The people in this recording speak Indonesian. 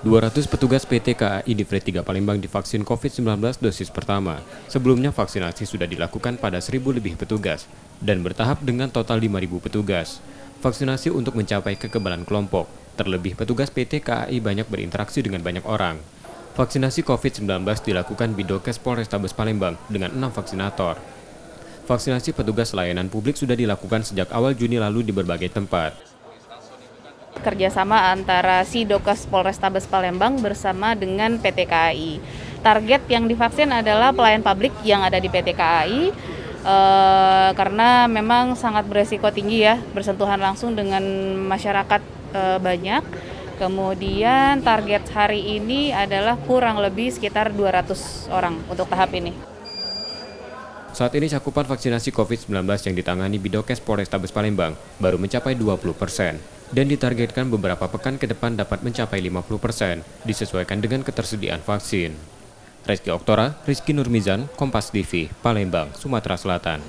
200 petugas PT KAI di Fred 3 Palembang divaksin COVID-19 dosis pertama. Sebelumnya vaksinasi sudah dilakukan pada 1.000 lebih petugas dan bertahap dengan total 5.000 petugas. Vaksinasi untuk mencapai kekebalan kelompok. Terlebih petugas PT KAI banyak berinteraksi dengan banyak orang. Vaksinasi COVID-19 dilakukan Bidokes Polrestabes Palembang dengan 6 vaksinator. Vaksinasi petugas layanan publik sudah dilakukan sejak awal Juni lalu di berbagai tempat. Kerjasama antara Bidokes Polrestabes Palembang bersama dengan PT KAI. Target yang divaksin adalah pelayan publik yang ada di PT KAI karena memang sangat beresiko tinggi ya, bersentuhan langsung dengan masyarakat banyak. Kemudian target hari ini adalah kurang lebih sekitar 200 orang untuk tahap ini. Saat ini cakupan vaksinasi COVID-19 yang ditangani Bidokes Polrestabes Palembang baru mencapai 20% dan ditargetkan beberapa pekan ke depan dapat mencapai 50% disesuaikan dengan ketersediaan vaksin. Rizky Oktora, Rizky Nurmizan, Kompas TV, Palembang, Sumatera Selatan.